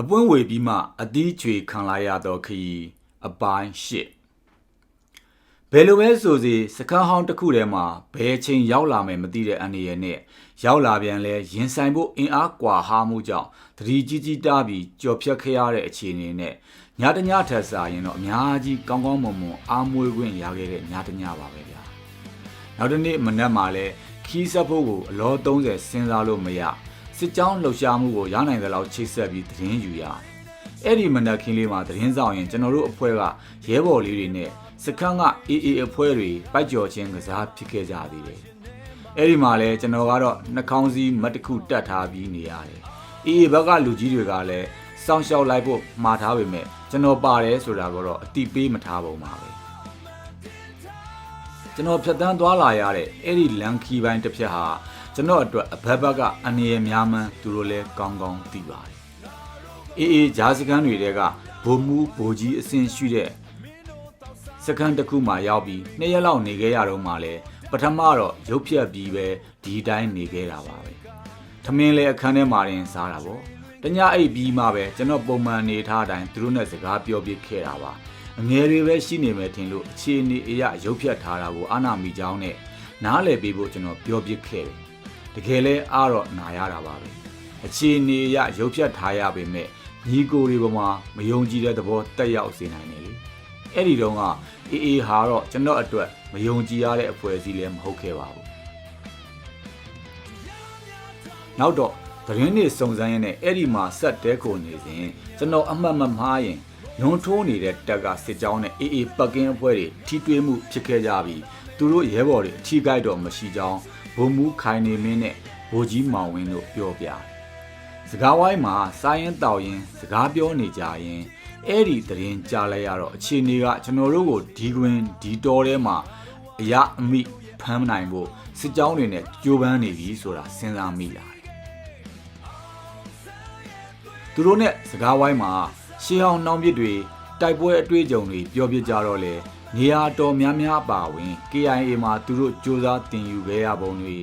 အပွင့်ဝေပြီးမှအသီးချွေခံလာရသောခရီးအပိုင်း၈ဘယ်လိုပဲဆိုစီစခန်းဟောင်းတစ်ခုထဲမှာဘယ်ချိန်ရောက်လာမယ်မသိတဲ့အန်ဒီရဲ့နဲ့ရောက်လာပြန်လဲရင်ဆိုင်ဖို့အင်အားကွာဟာမှုကြောင့်သတိကြီးကြီးတားပြီးကြော်ဖြတ်ခဲ့ရတဲ့အခြေအနေနဲ့ညတညထက်စားရင်တော့အများကြီးကောင်းကောင်းမွန်မွန်အားမွေးခွင့်ရခဲ့တဲ့ညတညပါပဲဗျာနောက်တစ်နေ့မနက်မှာလဲခီးဆက်ဖို့ကိုအလော30စဉ်းစားလို့မရစစ်ကြောင်းလှုပ်ရှားမှုကိုရနိုင်တဲ့လောက်ချိတ်ဆက်ပြီးသတင်းယူရတယ်။အဲ့ဒီမနက်ခင်းလေးမှာသတင်းဆောင်ရင်ကျွန်တော်တို့အဖွဲ့ကရဲဘော်လေးတွေနဲ့စခန်းကအေးအေးအဖွဲ့တွေပိုက်ကြော်ချင်းကစားဖြစ်ခဲ့ကြသေးတယ်။အဲ့ဒီမှာလဲကျွန်တော်ကတော့နှာခေါင်းစည်းမတ်တစ်ခုတက်ထားပြီးနေရတယ်။အေးအေးဘက်ကလူကြီးတွေကလည်းစောင့်ရှောက်လိုက်ဖို့မှာထားပေမဲ့ကျွန်တော်ပါတယ်ဆိုတာကတော့အတိပေးမထားပုံပါပဲ။ကျွန်တော်ဖြတ်တန်းသွားလာရတဲ့အဲ့ဒီလန်ခီပိုင်းတစ်ဖြတ်ဟာကျွန်တော်အတွက်အဘက်ဘက်ကအန်ရများမှန်းသူတို့လည်းကောင်းကောင်းသိပါတယ်အေးအေးဂျားစကန်တွေတဲကဘိုမူဘိုကြီးအစင်ရှိတဲ့စကန်တစ်ခုမှရောက်ပြီး2ရက်လောက်နေခဲ့ရတော့မှလည်းပထမတော့ရုပ်ဖြတ်ပြီးပဲဒီတိုင်းနေခဲ့တာပါပဲထမင်းလည်းအခန်းထဲမှာတင်စားတာပေါ့တညအိပ်ပြီးမှပဲကျွန်တော်ပုံမှန်နေထားတိုင်းသူတို့နဲ့စကားပြောပြခဲ့တာပါအငယ်တွေပဲရှိနေမယ်ထင်လို့အခြေအနေအရရုပ်ဖြတ်ထားတာကိုအာနာမီကြောင်းနဲ့နားလည်ပေးဖို့ကျွန်တော်ပြောပြခဲ့တယ်တကယ်လဲအားတော့နာရတာပါပဲအခြေအနေအရရုပ်ဖြတ်ထားရပေမဲ့ညီကိုတွေပေါ်မှာမယုံကြည်တဲ့သဘောတက်ရောက်စေနိုင်တယ်လေအဲ့ဒီတော့ကအေးအေးဟာတော့ကျွန်တော်အတွက်မယုံကြည်ရတဲ့အဖွဲ့အစည်းလည်းမဟုတ်ခဲ့ပါဘူးနောက်တော့သတင်းတွေစုံစမ်းရင်းနဲ့အဲ့ဒီမှာဆက်တဲခုနေစဉ်ကျွန်တော်အမှတ်မမှားရင်ညွန်ထိုးနေတဲ့တက်ကစစ်ကြောင်းနဲ့အေးအေးပတ်ကင်းအဖွဲ့တွေထိတွေ့မှုဖြစ်ခဲ့ကြပြီးသူတို့ရဲဘော်တွေအထီးကိုက်တော့မရှိကြောင်းဘုံမူခိုင်နေမင်းနဲ့ဘိုးကြီးမောင်ဝင်းတို့ပြောပြတယ်။စကားဝိုင်းမှာစားရင်တောက်ရင်စကားပြောနေကြရင်အဲ့ဒီသတင်းကြားလိုက်ရတော့အခြေအနေကကျွန်တော်တို့ကိုဒီကွင်းဒီတော်ထဲမှာအရာအမိဖမ်းနိုင်ဖို့စစ်ကြောင်းတွေနဲ့ကြိုးပမ်းနေပြီဆိုတာစဉ်းစားမိလာတယ်။သူတို့နဲ့စကားဝိုင်းမှာရှေးဟောင်းနှောင်းပစ်တွေတိုက်ပွဲအတွေ့အကြုံတွေပြောပြကြတော့လေနေရာတော်များများအပါဝင် KIA မှာသူတို့စ조사တင်ယူခဲ့ရပုံတွေ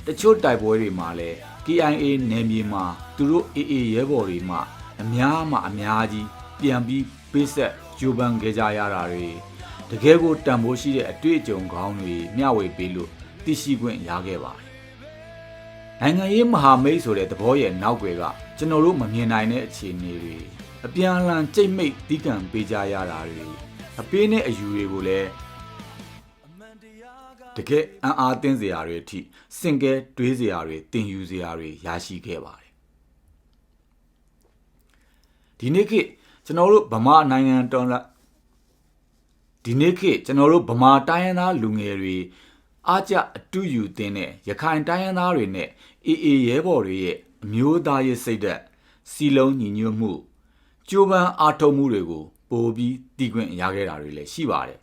တချို့တိုက်ပွဲတွေမှာလည်း KIA နယ်မြေမှာသူတို့ AA ရဲဘော်တွေမှအများကြီးပြန်ပြီးပေးဆက်ကြိုးပမ်းခဲ့ကြရတာတွေတကယ်ကိုတန်ဖိုးရှိတဲ့အတွေ့အကြုံကောင်းတွေမျှဝေပေးလို့သိရှိခွင့်ရခဲ့ပါတယ်နိုင်ငံရေးမဟာမိတ်ဆိုတဲ့သဘောရဲ့နောက်ွယ်ကကျွန်တော်တို့မမြင်နိုင်တဲ့အခြေအနေတွေအပြန်အလှန်ကြိတ်မိတ်တီးခံပေးကြရတာတွေအပေးနဲ့အယူတွေကိုလည်းတကယ်အံ့အားသင့်စရာတွေအထိစင်ကဲတွေးစရာတွေတင်ယူစရာတွေရရှိခဲ့ပါတယ်ဒီနေ့ခေတ်ကျွန်တော်တို့ဗမာနိုင်ငံတော်လက်ဒီနေ့ခေတ်ကျွန်တော်တို့ဗမာတိုင်းရင်းသားလူငယ်တွေအားကျအတူယူတင်တဲ့ရခိုင်တိုင်းရင်းသားတွေနဲ့အေးအေးရဲဘော်တွေရဲ့အမျိုးသားရေးစိတ်ဓာတ်စီလုံးညီညွတ်မှုကြိုးပမ်းအားထုတ်မှုတွေကိုပိုပြီးတည်ခွင့်ရခဲ့တာတွေလည်းရှိပါတယ်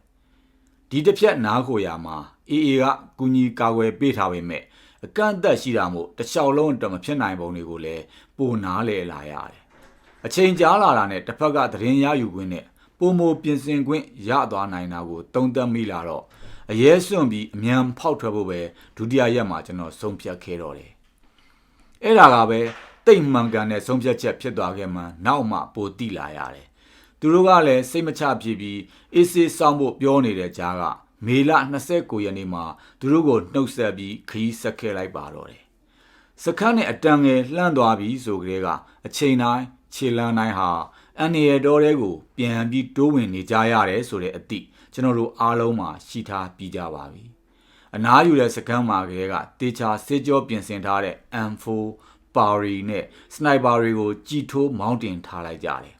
ဒီတစ်ဖြတ်နားခိုရာမှာအေးအေးကကူညီကာကွယ်ပေးထားပေမဲ့အကန့်အသတ်ရှိတာမို့တစ်လျှောက်လုံးတော့မဖြစ်နိုင်ပုံတွေကိုလည်းပိုနားလည်လာရတယ်အချိန်ကြာလာတာနဲ့တစ်ဖက်ကသတင်းရယူခွင့်နဲ့ပုံမပြင်ဆင်ခွင့်ရသွားနိုင်တာကိုတုံ့တက်မိလာတော့အရေးစွန့်ပြီးအမြန်ဖောက်ထွက်ဖို့ပဲဒုတိယရက်မှာကျွန်တော်ဆုံးဖြတ်ခဲ့တော့တယ်အဲ့ဒါကပဲတိတ်မှန်ကန်တဲ့ဆုံးဖြတ်ချက်ဖြစ်သွားခဲ့မှနောက်မှပိုတိလာရတယ်သူတို့ကလည်းစိတ်မချဖြစ်ပြီးအေးစေးဆောင်ဖို့ပြောနေတဲ့ကြားကမေလ29ရက်နေ့မှာသူတို့ကိုနှုတ်ဆက်ပြီးခရီးဆက်ခဲ့လိုက်ပါတော့တယ်စခန်းနဲ့အတန်ငယ်လှမ်းသွားပြီးဆိုကြတဲ့ကအချိန်တိုင်းခြေလန်းတိုင်းဟာအန်ရတော်တွေကိုပြန်ပြီးတိုးဝင်နေကြရတယ်ဆိုတဲ့အသည့်ကျွန်တော်တို့အားလုံးမှာရှိထားပြီးကြပါပြီအနားယူတဲ့စခန်းမှာကလေးကတေချာစေကြောပြင်ဆင်ထားတဲ့ M4 ပါရီနဲ့စနိုက်ပါတွေကိုကြီးထိုးမောင်းတင်ထားလိုက်ကြတယ်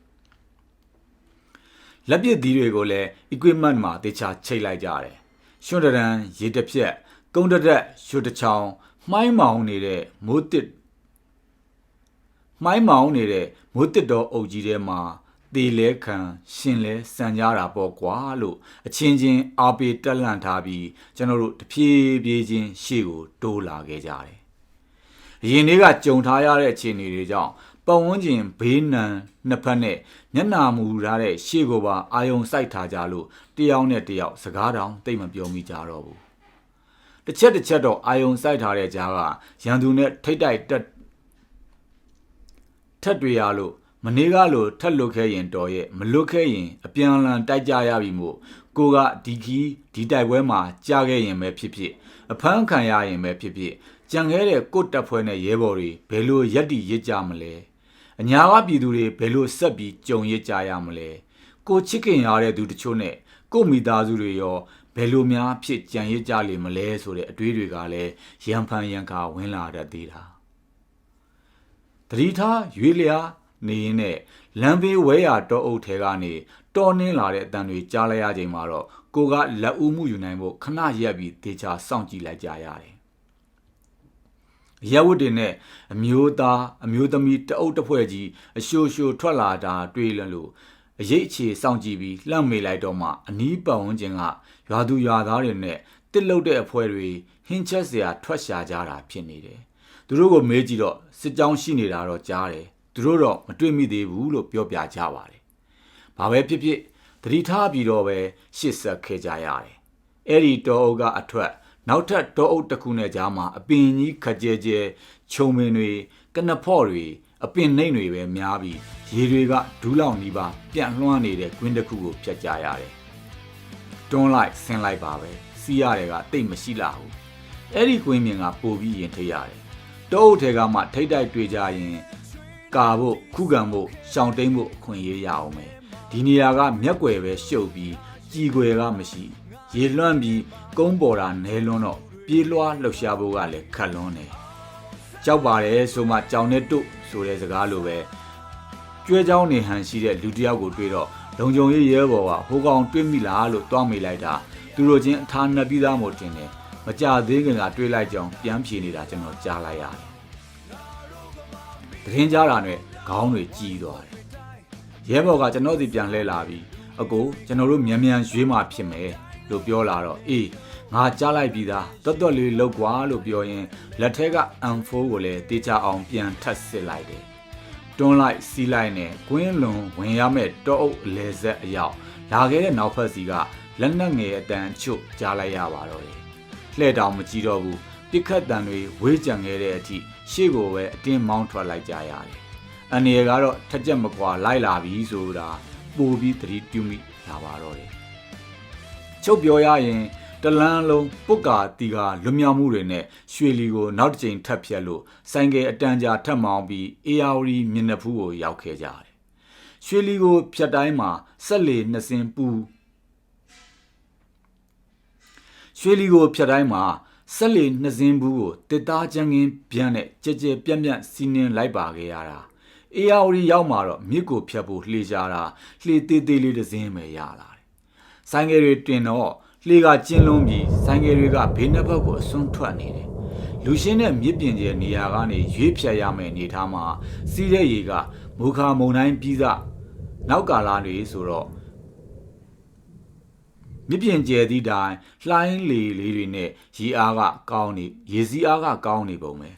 လက်ပစ်သီးတွေကိုလည်း equipment မှာတေချာချိတ်လိုက်ကြတယ်ရွှွန်တရန်ရေတပြက်ကုန်းတက်ရွှတ်တချောင်းမှိုင်းမောင်းနေတဲ့မိုးတစ်တော်အုပ်ကြီးထဲမှာသေလဲခံရှင်လဲစံကြတာပေါ့ကွာလို့အချင်းချင်းအားပေးတက်လန့်ထားပြီးကျွန်တော်တို့တဖြည်းဖြည်းချင်းရှေ့ကိုတိုးလာခဲ့ကြတယ်အရင်နေ့ကကြုံထားရတဲ့အခြေအနေတွေကြောင့်ပတ်ဝန်းကျင်ဘေးနံနှစ်ဖက်နဲ့မျက်နာမူထားတဲ့ရှေ့ကိုပါအာယုံစိုက်ထားကြလို့တယောက်နဲ့တယောက်စကားတောင်တိတ်မပြောမိကြတော့ဘူးတစ်ချက်တော့အာယုံစိုက်ထားတဲ့ကြားကရန်သူနဲ့ထိတ်တိုက်တက်ထက်တွေရလို့ မနေ့ကလိုထက်လွတ်ခဲ့ရင်တော်ရဲ့မလွတ်ခဲ့ရင်အပြန်အလှန်တိုက်ကြရပြီမို့ကိုကဒီတိုက်ပွဲမှာကြားခဲ့ရင်ပဲဖြစ်ဖြစ်အဖမ်းခံရရင်ပဲဖြစ်ဖြစ်ကြံခဲ့တဲ့ကိုတပ်ဖွဲ့နဲ့ရဲဘော်တွေဘယ်လိုရက်တီရစ်ကြမလဲအညာကပြည်သူတွေဘယ်လိုဆက်ပြီးကြုံရစ်ကြရမလဲကိုချစ်ခင်ရတဲ့သူတချို့နဲ့ကိုမိသားစုတွေရောဘယ်လိုများဖြစ်ကြံရစ်ကြလိမ့်မလဲဆိုတဲ့အတွေးတွေကလည်းရံဖန်ရံခါဝင်လာတတ်သေးတာတတိထားရွေးလျားနေရင်နဲ့လမ်းဘေးဝဲရတောအုပ်ထဲကနေတော်နှင်းလာတဲ့အတန်တွေကြားလိုက်ရချိန်မှာတော့ကိုကလက်ဦးမှုယူနိုင်ဖို့ခဏရက်ပြီးဒေချာစောင့်ကြည့်လိုက်ကြရတယ်ရဲဝတ်တွေနဲ့အမျိုးသားအမျိုးသမီးတအုပ်တစ်ဖွဲ့ကြီးအရှိုးထွက်လာတာတွေ့လို့အရေးအခြေစောင့်ကြည့်ပြီးလှမ်းမေးလိုက်တော့မှအနီးပတ်ဝန်းကျင်ကရွာသူရွာသားတွေနဲ့တစ်လုတ်တဲ့အဖွဲတွေဟင်းချက်စရာထွက်ရှာကြတာဖြစ်နေတယ်သူတို့ကိုမေးကြည့်တော့စစ်ကြောင်းရှိနေတာတော့ကြားတယ်သူတို့တော့မတွေ့မိသေးဘူးလို့ပြောပြကြပါတယ်ဘာပဲဖြစ်ဖြစ်သတိထားပြီးတော့ပဲရှစ်ဆက်ခဲ့ကြရတယ်အဲ့ဒီတောအုပ်ကအထွက်နောက်ထပ်တောအုပ်တစ်ခုနဲ့ကြားမှာအပင်ကြီးခကြဲကျဲခြုံမင်တွေကနဖော့တွေအပင်နှိမ့်တွေပဲများပြီးရေတွေကဒူးလောင်နီးပါပြန့်လွှမ်းနေတဲ့ကွင်းတစ်ခုကိုဖြတ်ကြရတယ်တွန်းလိုက်ဆင်းလိုက်ပါပဲစီးရတယ်ကတိတ်မရှိလာဘူးအဲ့ဒီကွင်းမြင်ကပို့ပြီးရင်ထိရတယ်တောအုပ်ထဲကမှထိတ်တိုက်တွေ့ကြရင်ကာဖို့ခုခံဖို့ရှောင်တိန်ဖို့အခွင့်အရေးရအောင်မယ်ဒီနေရာကမျက်ွယ်ပဲရှုပ်ပြီးကြီးွယ်ကမရှိရေလွှမ်းပြီးကုန်းပေါ်တာနဲလွန်းတော့ပြေးလွှားလှုပ်ရှားဖို့ကလည်းခက်လွန်းတယ်ကြောက်ပါတယ်ဆိုမှကြောင်နဲ့တို့ဆိုတဲ့စကားလိုပဲကျွဲเจ้าနေဟန်ရှိတဲ့လူတစ်ယောက်ကိုတွေ့တော့လုံခြုံရေးရဲဘော်ကဟိုကောင်တွေ့မိလားလို့တွားမိလိုက်တာသူတို့ချင်းအထာနှက်ပြီးသားမို့တင်တယ်မကြသေးခင်ကတွေ့လိုက်ကြောင်ပြန်ဖြေနေတာကျွန်တော်ကြားလိုက်ရတယ်သတင်းကြားတာနဲ့ခေါင်းတွေကြီးသွားတယ်ရဲဘော်ကကျွန်တော်စီပြန်လှည့်လာပြီးအကိုကျွန်တော်တို့မြန်ရွေးမှဖြစ်မယ်လို့ပြောလာတော့အေးငါကြားလိုက်ပြီးသားတွတ်လေးလောက်ကွာလို့ပြောရင်လက်ထက်က M4 ကိုလည်းတေချအောင်ပြန်ထပ်စစ်လိုက်တယ်တွန်းလိုက်စီးလိုက်နဲ့ကွင်းလွန်ဝင်ရမဲ့တောအုပ်အလဲဆက်အရောက်လာခဲ့တဲ့နောက်ဖက်စီကလက်နက်ငယ်အတန်ချွတ်ကြားလိုက်ရပါတော့တယ်လှဲ့တောင်မကြည့်တော့ဘူးပြစ်ခတ်တန်တွေဝေးကြံခဲ့တဲ့အထိရှေ့ကိုပဲအတင်းမောင်းထွက်လိုက်ကြရတယ်အနေကတော့ထက်ကြက်မကွာလိုက်လာပြီဆိုတာပို့ပြီးသတိပြုမိလာပါတော့တယ်ချုပ်ပြောရရင်တလန်းလုံးပုတ်ကာတီကာလွမြောက်မှုတွေနဲ့ရွှေလီကိုနောက်တစ်ကြိမ်ထပ်ဖြတ်လို့ဆိုင်ကယ်အတန်ကြာထပ်မောင်းပြီးအေယာဝတီမျက်နှာဖူးကိုရောက်ခဲ့ကြတယ်ရွှေလီကိုဖြတ်တိုင်းမှာဆက်လေနှစ်စင်ပူရွှေလီကိုဖြတ်တိုင်းမှာဆက်လေနှစ်စင်းဘူးကိုတစ်သားချမ်းကင်းဗျမ်းနဲ့ကြဲကြဲပြန့်ပြန့်စီးနှင်းလိုက်ပါခဲ့ရတာအေယာဝတီရောက်မှာတော့မြစ်ကိုဖြတ်ဖို့လှေရှားတာလှေသေးသေးလေးတစ်စင်းပဲရလာတယ်ဆိုင်ကယ်တွေတင်တော့လှေကကျင်းလုံးပြီးဆိုင်ကယ်တွေကဘေးနှစ်ဘက်ကိုအစွန်းထွက်နေတယ်လူရှင်းတဲ့မြစ်ပြင်ကျဲနေရာကနေရွေးဖြတ်ရမယ့်အနေထားမှာစီးတဲ့ရေကမူခါမုန်တိုင်းပြီးစနောက်ကာလတွေဆိုတော့မြစ်ပြင်ကျဲသည့်တိုင်လှိုင်းလေလေးတွေနဲ့ရေအားကကောင်းနေရေစီးအားကကောင်းနေပုံပဲ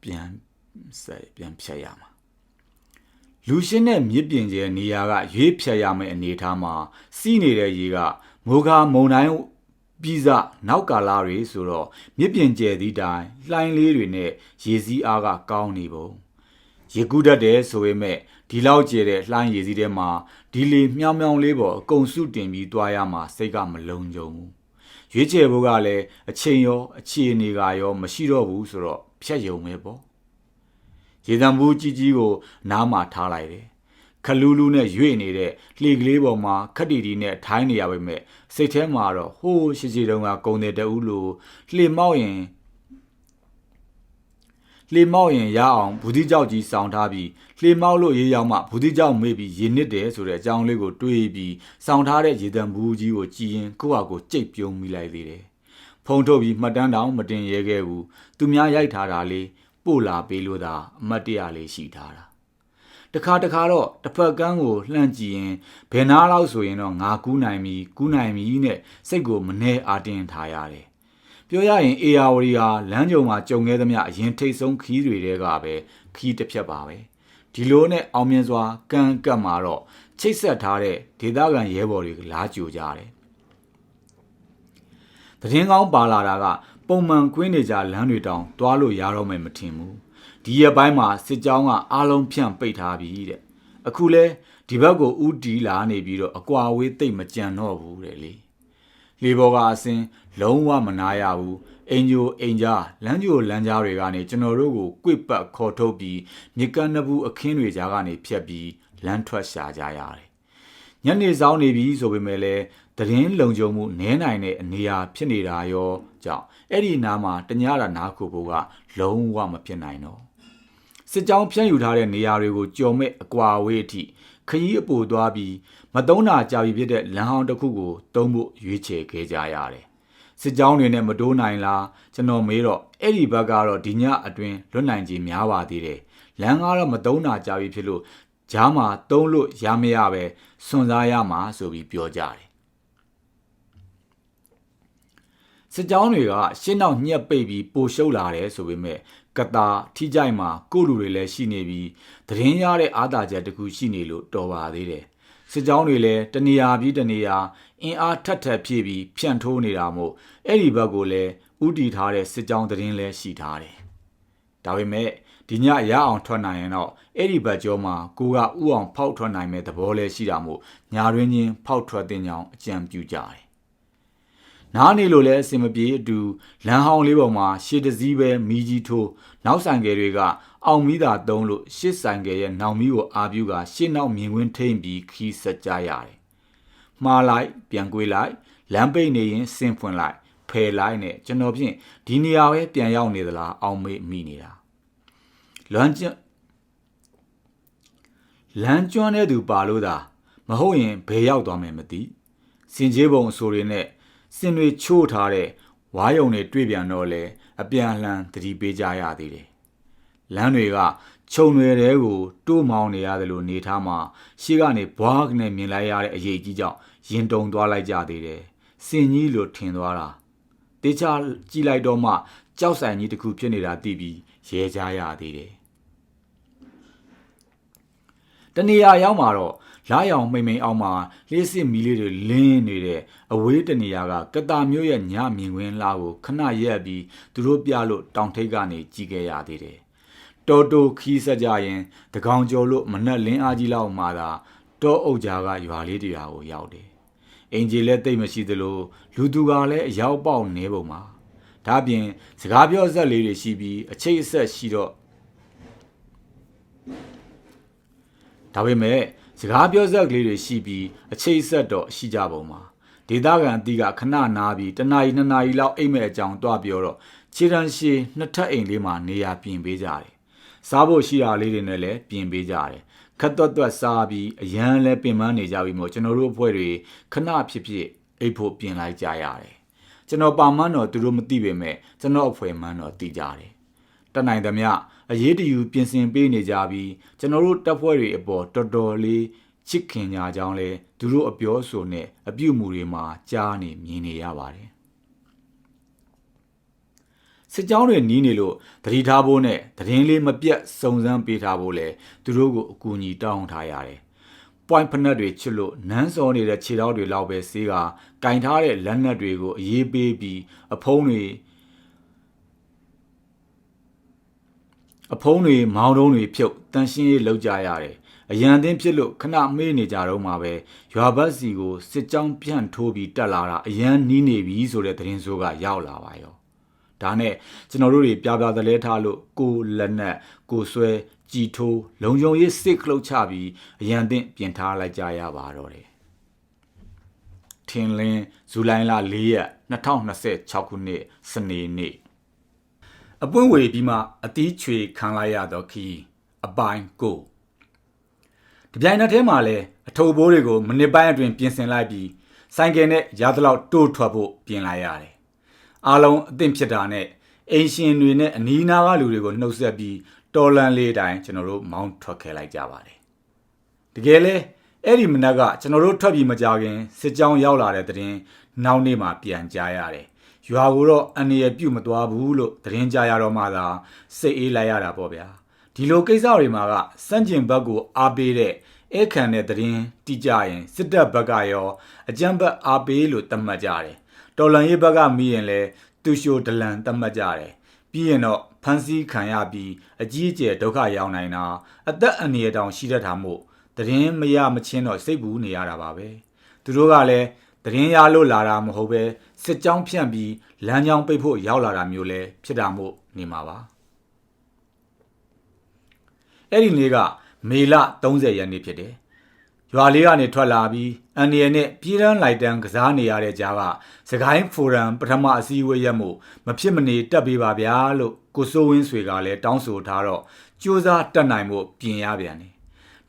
ပြန်ဖြတ်ရမှာလူရှင်းတဲ့မြစ်ပြင်ကျဲနေရာကရွေးဖြတ်ရမယ့်အနေထားမှာစီးနေတဲ့ရေကမိုးကားမုန်တိုင်းပြီးစနောက်ကာလတွေဆိုတော့မြစ်ပြင်ကျဲသည့်တိုင်လှိုင်းလေးတွေနဲ့ရေစီးအားကကောင်းနေပုံရေကူးတတ်တယ်ဆိုပေမဲ့ဒီလောက်ကျဲတဲ့လှိုင်းရည်စီးထဲမှာဒီလေမြောင်မြောင်လေးပေါ်အကုန်စုတင်ပြီးသွားရမှာစိတ်ကမလုံခြုံဘူးရွေးချယ်ဖို့ကလည်းအချိန်ရောအခြေအနေကရောမရှိတော့ဘူးဆိုတော့ဖြတ်ယုံပဲပေါ့ရေတံဘူးကြီးကြီးကိုနားမှာထားလိုက်တယ်ခလူးလူးနဲ့ရွေ့နေတဲ့လှေကလေးပေါ်မှာခက်တီတီနဲ့ထိုင်းနေရပါပဲစိတ်ထဲမှာတော့ဟိုးရှိတုန်းကကုံတဲ့တူလို့လှေမောက်ရင်ရအောင်ဘူးတိကြောက်ကြီးစောင်းထားပြီးလှေမောက်လို့ရေရောက်မှဘူးတိကြောက်မေ့ပြီးရေနစ်တယ်ဆိုတဲ့အကြောင်းလေးကိုတွေးပြီးစောင်းထားတဲ့ရေတံဘူးကြီးကိုကြည်ရင်ကိုယ့်ဟာကိုယ်ကြိတ်ပြုံးမိလိုက်သေးတယ်ဖုံထုတ်ပြီးမှတ်တမ်းတောင်မတင်ရဲခဲ့ဘူးသူများရိုက်ထားတာလေးပို့လာပေးလို့သာအမတ်တရလေးရှိထားတာတခါတော့တစ်ဖက်ကန်းကိုလှမ်းကြည့်ရင်ဘယ်နာလောက်ဆိုရင်တော့ငါကူးနိုင်ပြီနဲ့စိတ်ကိုမနှဲအားတင်းထားရတယ်ပြောရရင်အေယာဝတီဟာလမ်းကြုံမှာကြုံခဲ့သမျှအရင်ထိတ်ဆုံးခီးတွေတဲကပဲခီးတစ်ဖြတ်ပါပဲဒီလိုနဲ့အောင်မြင်စွာကန့်ကပ်မှာတော့ချိတ်ဆက်ထားတဲ့ဒေသခံရဲဘော်တွေလာကြိုကြတယ်သတင်းကောင်းပါလာတာကပ ပုံမှန်ကွင်းနေကြလမ်းတွေတောင်တွားလို့ရတော့မယ်မထင်ဘူးဒီရက်ပိုင်းမှာစစ်ကြောင်းကအားလုံးဖြန့်ပိတ်ထားပြီတဲ့အခုလဲဒီဘက်ကိုဥတီလာနေပြီးတော့အကွာဝေးသိမ့်မကြံတော့ဘူးတဲ့လေဘောကအစင်းလုံးဝမနာရဘူးအင်ဂျိုအင်ဂျာလမ်းကြားတွေကနေကျွန်တော်တို့ကိုကွစ်ပတ်ခေါ်ထုတ်ပြီးမြေကမ်းနဘူးအခင်းတွေကြားကနေဖြတ်ပြီးလမ်းထွက်ရှာကြရတယ်ညနေဆောင်နေပြီဆိုပေမဲ့လည်းသတင်းလုံခြုံမှုနည်းနိုင်တဲ့အနေအထားဖြစ်နေတာရောကြောင့်အဲ့ဒီနားမှာတညတာနားခုဖို့ကလုံးဝမဖြစ်နိုင်တော့စစ်ကြောင်းဖြန့်ယူထားတဲ့နေရာတွေကိုကြော်မဲ့အကွာဝေးအထိခရီးအပိုသွားပြီးမသုံးတာကြာပြီဖြစ်တဲ့လမ်းဟောင်းတစ်ခုကိုတုံးဖို့ရွေးချယ်ခဲ့ကြရတယ်စစ်ကြောင်းတွေနဲ့မတိုးနိုင်လားကျွန်တော်မေးတော့အဲ့ဒီဘက်ကတော့ဒီညအတွင်းလွတ်နိုင်ခြင်းများပါသေးတယ်လမ်းကတော့မသုံးတာကြာပြီဖြစ်လို့ဂျားမှာတုံးလို့ရမရပဲစွန့်စားရမှာဆိုပြီးပြောကြတယ်စစ်ကြောင်းတွေကရှင်းနောက်ညက်ပိတ်ပြီးပိုရှုပ်လာတယ်ဆိုပေမဲ့ကတာထိကြိုက်မှာကိုလူတွေလည်းရှိနေပြီးသတင်းရတဲ့အားသာချက်တခုရှိနေလို့တော်ပါသေးတယ်စစ်ကြောင်းတွေလည်းတနေရာပြီးတနေရာအင်အားထက်ဖြည့်ပြီးဖြန့်ထိုးနေတာမို့အဲ့ဒီဘက်ကိုလည်းဥတီထားတဲ့စစ်ကြောင်းသတင်းလည်းရှိထားတယ်ဒါပေမဲ့ဒီညရအောင်ထွက်နိုင်ရင်တော့အဲ့ဒီဘက်ကျောမှာကိုကဥအောင်ဖောက်ထွက်နိုင်မဲ့သဘောလည်းရှိတာမို့ညာရင်းချင်းဖောက်ထွက်တဲ့ကြောင်အကြံပြုကြတယ်နားနေလို့လည်းအဆင်မပြေအတူလမ်းဟောင်းလေးပေါ်မှာရှေ့တစည်းပဲမီးကြီးထိုးနောက်ဆိုင်ကယ်တွေကအောင်မီးသာတုံးလို့ရှစ်ဆိုင်ကယ်ရဲ့နောင်မီးကိုအာပြုကရှေ့နောက်မြင်ကွင်းထိမ့်ပြီးခီးဆက်ကြရတယ်။မှားလိုက်ပြန်ကွေးလိုက်လမ်းပိတ်နေရင်ဆင်းဖွင့်လိုက်ဖယ်လိုက်နဲ့ကျွန်တော်ဖြင့်ဒီနေရာပဲပြန်ရောက်နေသလားအောင်မေးမိနေတာ။လမ်းကျွမ်းတဲ့သူပါလို့သာမဟုတ်ရင်ဘယ်ရောက်သွားမယ်မသိ။စင်ကြေးပုံအဆိုတွေနဲ့စင်တွေချို့ထားတဲ့ဝါးယုံတွေတွေ့ပြန်တော့လေအပြန်အလှန်သတိပေးကြရသေးတယ်။လမ်းတွေကခြုံတွေတဲကိုတိုးမောင်းနေရတယ်လို့နေထားမှာရှေ့ကနေဘွားကနေမြင်လိုက်ရတဲ့အရေးကြီးကြောင့်ရင်တုန်သွားလိုက်ကြသေးတယ်။စင်ကြီးလိုထင်သွားတာ။တေချာကြည့်လိုက်တော့မှကြောက်ဆိုင်ကြီးတစ်ခုဖြစ်နေတာသိပြီးရဲကြရသေးတယ်။တနေရာရောက်မှာတော့လာရောင်မိန်အောင်မှာလေးစစ်မီလေးတွေလင်းနေတဲ့အဝေးတနေရာကကတာမျိုးရဲ့ညမြင်ကွင်းလာကိုခဏရက်ပြီးသူတို့ပြလို့တောင်ထိပ်ကနေကြည့်ခဲ့ရသေးတယ်။တော်တိုခီးဆက်ကြရင်တကောင်ကျော်လို့မနှက်လင်းအားကြီးလောက်မှသာတောအုပ်ကြားကရွာလေးတရွာကိုရောက်တယ်။အင်ဂျီလည်းတိတ်မရှိသလိုလူသူကလည်းအရောက်ပေါက်နေပုံမှာဒါပြင်စကားပြောဆက်လေးတွေရှိပြီးအချိတ်အဆက်ရှိတော့ဒါပေမဲ့စကားပြောဆက်ကလေးတွေရှိပြီးအချိတ်ဆက်တော့ရှိကြပုံမှာဒေသခံအသီးကခဏနားပြီးတနာရီနှစ်နာရီလောက်အိမ်မဲ့အကြောင်းတွားပြောတော့ခြေတန်းရှည်နှစ်ထပ်အိမ်လေးမှာနေရာပြင်ပေးကြတယ်စားဖို့ရှိတာလေးတွေနဲ့လည်းပြင်ပေးကြတယ်ခက်သွက်စားပြီးအရန်လည်းပင်ပန်းနေကြပြီမို့ကျွန်တော်တို့အဖွဲ့တွေခဏဖြစ်အိပ်ဖို့ပြင်လိုက်ကြရတယ်ကျွန်တော်ပါမန်းတော့သူတို့မသိပေမဲ့ကျွန်တော်အဖွဲ့မှန်းတော့သိကြတယ်တနိုင်သမျှအရေးတယူပြင်ဆင်ပေးနေကြပြီးကျွန်တော်တို့တပ်ဖွဲ့တွေအပေါ်တော်တော်လေးချစ်ခင်ကြကြောင်းလဲသူတို့အပြောဆိုနဲ့အပြုအမူတွေမှာကြားနေမြင်နေရပါတယ်စစ်ကြောင်းတွေနီးနေလို့တတိထားဖို့နဲ့သတင်းလေးမပြတ်စုံစမ်းပေးထားဖို့လဲသူတို့ကိုအကူအညီတောင်းထားရတယ်ပွိုင်းဖနက်တွေချစ်လို့နန်းစောနေတဲ့ခြေထောက်တွေလောက်ပဲစေးကကင်ထားတဲ့လက်နက်တွေကိုအေးပေးပြီးအဖုံးတွေမောင်းတုံးတွေဖြုတ်တန်ရှင်းရေးလောက်ကြရတယ်အရန်သင်းဖြစ်လို့ခဏမေးနေကြတော့မှပဲရွာဘက်စီကိုစစ်ကြောင်းပြန့်ထိုးပြီးတက်လာတာအရန်နီးနေပြီဆိုတဲ့သတင်းဆိုးကရောက်လာပါရောဒါနဲ့ကျွန်တော်တို့တွေပြပြသလဲထားလို့ကိုလက်နက်ကိုဆွဲကြည်ထိုးလုံယုံရေးစစ်ခလုတ်ချပြီးအရန်သင်းပြင်ထားလိုက်ကြရပါတော့တယ်ထင်လင်းဇူလိုင်လ4ရက်2026ခုနှစ်စနေနေ့အပွင့်ဝေပြီးမှအတီးချွေခံလိုက်ရတော့ခီးအပိုင်းကိုဒီပြိုင်နက်ထဲမှာလဲအထုပ်ဘိုးတွေကိုမိနစ်ပိုင်းအတွင်းပြင်ဆင်လိုက်ပြီးဆိုင်ကယ်နဲ့ရသလောက်တိုးထွက်ဖို့ပြင်လိုက်ရတယ်အားလုံးအသင့်ဖြစ်တာနဲ့အိမ်ရှင်တွေနဲ့အနီးနားကလူတွေကိုနှုတ်ဆက်ပြီးတော်လန်လေးတိုင်းကျွန်တော်တို့မောင်းထွက်ခဲ့လိုက်ကြပါတယ်တကယ်လဲအဲ့ဒီမနက်ကကျွန်တော်တို့ထွက်ပြီးမကြခင်စစ်ကြောင်းရောက်လာတဲ့သတင်းနောက်နေ့မှပြန်ကြားရတယ်ရွာကိုတော့အန်ရပြုတ်မသွားဘူးလို့သတင်းကြားရတော့မှသာစိတ်အေးလိုက်ရတာပေါ့ဗျာဒီလိုကိစ္စတွေမှာကစန့်ကျင်ဘက်ကိုအားပေးတဲ့အခမ်းတဲ့သတင်းတိကျရင်စစ်တပ်ဘက်ကရောအကြမ်းဖက်အားပေးလို့သတ်မှတ်ကြတယ်တော်လန်ရေးဘက်ကမိရင်လဲ တူရှိုဒလန်တတ်မှတ်ကြတယ်ပြီးရင်တော့ဖန်ဆီးခံရပြီးအကြီးအကျယ်ဒုက္ခရောက်နိုင်တာအသက်အန္တရာယ်တောင်ရှိတတ်တာမို့သတင်းမရမချင်းတော့စိတ်ပူနေရတာပါပဲသူတို့ကလည်းသတင်းရလို့လာတာမဟုတ်ပဲစစ်ကြောင်းဖြန့်ပြီးလမ်းကြောင်းပိတ်ဖို့ရောက်လာတာမျိုးလဲဖြစ်တာမို့နေမှာပါအဲ့ဒီနေ့ကမေလ30ရက်နေ့ဖြစ်တယ်ရွာလေးကနေထွက်လာပြီးအန်ဒီယနဲ့ပြည်ရန်လိုက်တန်းကစားနေရတဲ့ကြားကစကိုင်းဖိုရမ်ပထမအစည်းအဝေးရက်မှုမဖြစ်မနေတက်ပေးပါဗျာလို့ကိုစိုးဝင်းဆွေကလည်းတောင်းဆိုထားတော့ကြိုးစားတက်နိုင်ဖို့ပြင်ရပြန်တယ်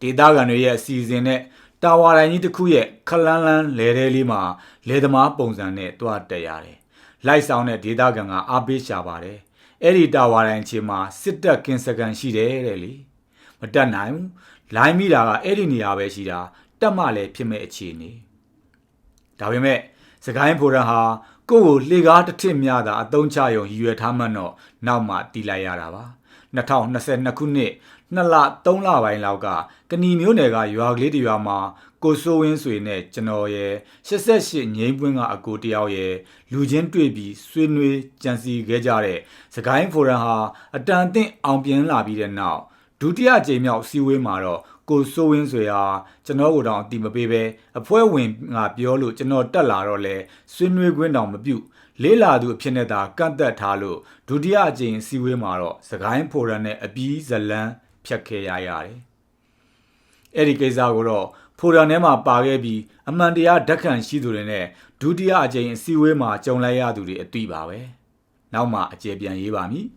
ဒေသခံတွေရဲ့အစီအစဉ်နဲ့တာဝါတိုင်းကြီးတစ်ခုရဲ့ခလန်းလန်းလဲတဲလေးမှာလဲသမားပုံစံနဲ့တွားတက်ရတယ်လိုက်ဆောင်တဲ့ဒေသခံကအားပေးရှာပါတယ်အဲ့ဒီတာဝါတိုင်းချေမှာစစ်တပ်ကင်းစကန်ရှိတယ်တဲ့လေမတက်နိုင်ဘူးလိုင်းမိတာကအဲ့ဒီနေရာပဲရှိတာတက်မှလည်းဖြစ်မဲ့အခြေအနေဒါပေမဲ့စကိုင်းဖိုရန်ဟာကိုယ့်ကိုလှေကားတစ်ထစ်များတာအသုံးချရုံရည်ရွယ်ထားမှတော့နောက်မှတီးလိုက်ရတာပါ2022ခုနှစ်2လ3လပိုင်းလောက်ကကဏီမျိုးနယ်ကရွာကလေးတစ်ရွာမှာကိုစိုးဝင်းဆွေနဲ့ကျွန်တော်ရဲ့88ငိမ့်ပွင့်ကအကိုတယောက်ရဲ့လူချင်းတွေ့ပြီးဆွေးနွေးကြံစည်ခဲ့ကြတဲ့စကိုင်းဖိုရန်ဟာအတန်အသင့်အောင်ပြင်းလာပြီးတဲ့နောက်ဒုတိယကြိမ်မြောက်စီဝေးမှာတော့ကိုစိုးဝင်းဆွေဟာကျွန်တော်ကိုတောင်အတိမပေးပဲအဖွဲ့ဝင်ကပြောလို့ကျွန်တော်တက်လာတော့လဲဆွေးနွေးခွင့်တောင်မပြုလေးလာသူအဖြစ်နဲ့သာကန့်သက်ထားလို့ဒုတိယအကြိမ်စီဝေးမှာတော့စကိုင်းဖိုရန်နဲ့အပြီးဇလန်းဖြတ်ခဲ့ရရတယ်အဲ့ဒီကိစ္စကိုတော့ဖိုရန်ထဲမှာပါခဲ့ပြီးအမှန်တရားဓာတ်ခံရှိသူတွေနဲ့ဒုတိယအကြိမ်အစည်းအဝေးမှာကြုံလိုက်ရသူတွေအသိပါပဲနောက်မှအကျေပြန်ရေးပါမည်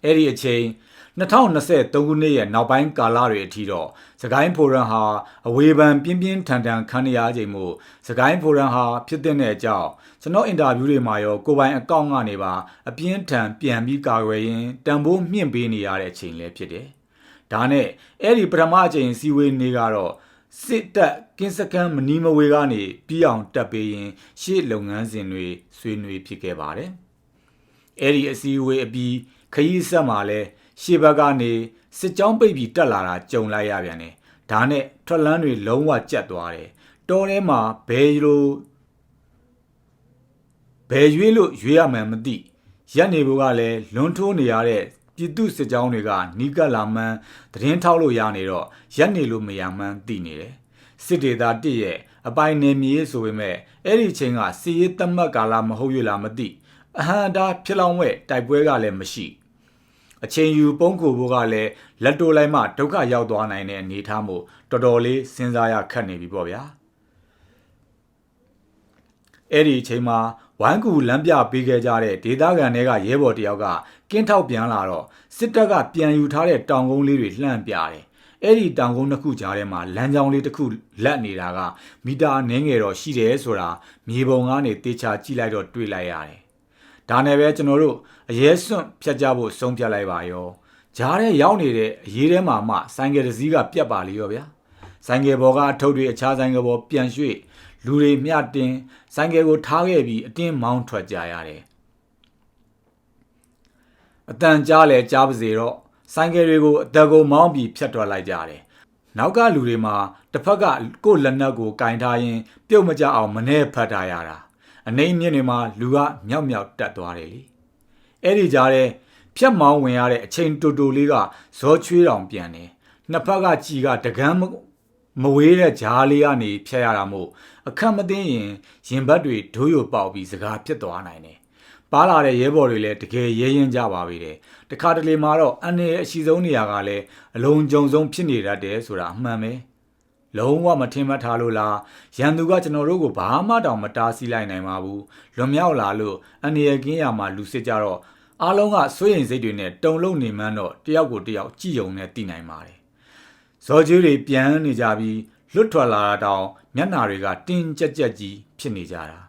အဲ့ဒီအချိန်2023ခုနှစ်ရဲ့နောက်ပိုင်းကာလတွေအထိတော့စကိုင်းဖိုရန်ဟာအဝေဖန်ပြင်းပြင်းထန်ထန်ခံရချိန်မို့စကိုင်းဖိုရန်ဟာဖြစ်တဲ့အကြောင်းကျွန်တော်အင်တာဗျူးတွေမှာရောကိုပိုင်အကောင့်ကနေပါအပြင်းထန်ပြန်ပြီးကာကွယ်ရင်းတန်ဖိုးမြင့်ပေးနေရတဲ့အချိန်လည်းဖြစ်တယ်။ဒါနဲ့အဲ့ဒီပထမအချိန်စီဝေးနေကတော့စစ်တပ်ကင်းစကန်မနီမဝေကနေပြီးအောင်တက်ပေးရင်ရှေ့လုပ်ငန်းစဉ်တွေဆွေးနွေးဖြစ်ခဲ့ပါတယ်။အဲ့ဒီအစည်းအဝေးအပြီးခရီးဆက်မှာလဲရှေ့ဘက်ကနေစစ်ကြောင်းပိတ်ပြီးတက်လာတာကြုံလိုက်ရပြန်တယ်။ဒါနဲ့ထွက်လန်းတွေလုံးဝကျက်သွားတယ်။တောထဲမှာဘယ်ရွေးလို့ရွေးရမှန်းမသိရက်နေဖို့ကလည်းလွန်ထိုးနေရတဲ့ပြည်သူစစ်ကြောင်းတွေကနီးကပ်လာမှန်းသတင်းထောက်လို့ရနေတော့ရက်နေလို့မရမှန်းသိနေတယ်။စစ်ဒေသတစ်ရဲ့အပိုင်နယ်မြေဆိုပေမဲ့အဲ့ဒီချိန်ကစီရေးတမတ်ကာလမဟုတ်ရလားမသိအဟံတာဖြစ်လောင်ဝဲတိုက်ပွဲကလည်းမရှိအချိန်ယူပုံးကိုဖို့ကလည်းလက်တိုလိုက်မှဒုက္ခရောက်သွားနိုင်တဲ့အနေအထားမို့တော်တော်လေးစဉ်းစားရခက်နေပြီပေါ့ဗျာအဲ့ဒီအချိန်မှာဝိုင်းကူလမ်းပြပေးခဲ့ကြတဲ့ဒေသခံတွေကရဲဘော်တယောက်ကကင်းထောက်ပြန်လာတော့စစ်တပ်ကပြန်ယူထားတဲ့တောင်ကုန်းလေးတွေလှမ်းပြတယ်အဲ့ဒီတောင်ကုန်းတစ်ခုကြားထဲမှာလမ်းကြောင်းလေးတစ်ခုလက်နေတာကမီတာအနည်းငယ်တော့ရှိတယ်ဆိုတာမြေပုံကနေတေချာကြည့်လိုက်တော့တွေ့လိုက်ရတယ်ဒါနဲ့ပဲကျွန်တော်တို့အရဲစွန့်ဖြတ်ကြဖို့ဆုံးဖြတ်လိုက်ပါရောဂျားထဲရောက်နေတဲ့အရေးထဲမှာမှဆိုင်ကယ်တစ်စီးကပြတ်ပါလေရောဗျာဆိုင်ကယ်ပေါ်ကအထုပ်တွေအခြားဆိုင်ကယ်ပေါ်ပြန်ရွှေ့လူတွေမျှတင်ဆိုင်ကယ်ကိုထားခဲ့ပြီးအတင်းမောင်းထွက်ကြရတယ်အတန်ကြားလဲကြားပါစေတော့ဆိုင်ကယ်တွေကိုအသက်ကိုမောင်းပြီးဖြတ်ထွက်လိုက်ကြတယ်နောက်ကလူတွေမှာတစ်ဖက်ကကိုယ်လက်နက်ကိုကင်ထားရင်ပြုတ်မကြအောင်မနှဲဖတ်ထားရတာအနေမြင့်တွေမှာလူကမြောက်မြောက်တက်သွားတယ်လေအဲ့ဒီကြားထဲဖြတ်မောင်းဝင်ရတဲ့အချိန်တူတူလေးကဇောချွေးတောင်ပြန်တယ်နှစ်ဖက်ကကြည်ကတကန်းမဝေးတဲ့ဂျားလေးကနေဖြတ်ရတာမို့အခက်မသိရင်ရင်ဘတ်တွေဒိုးရပေါက်ပြီးစကားဖြစ်သွားနိုင်တယ်ပါလာတဲ့ရဲဘော်တွေလည်းတကယ်ရဲရင်ကြပါပြီတဲ့တခါတလေမှာတော့အန်ရအရှိဆုံးနေရာကလည်းအလုံးကြုံဆုံးဖြစ်နေတတ်တယ်ဆိုတာအမှန်ပဲလုံးဝမထင်မှတ်ထားလို့လားရန်သူကကျွန်တော်တို့ကိုဘာမှတောင်မတားဆီးလိုက်နိုင်ပါဘူးလွန်မြောက်လာလို့အန်ရကင်းရမှာလူစစ်ကြတော့အားလုံးကစိုးရိမ်စိတ်တွေနဲ့တုန်လှုပ်နေမှန်းတော့တယောက်ကိုတယောက်ကြည်ယုံနဲ့သိနိုင်ပါတယ်ဇော်ကြီးတွေပြန်နေကြပြီးလွတ်ထွက်လာတာတောင်မျက်နှာတွေကတင်းကြက်ကြက်ကြီးဖြစ်နေကြတာ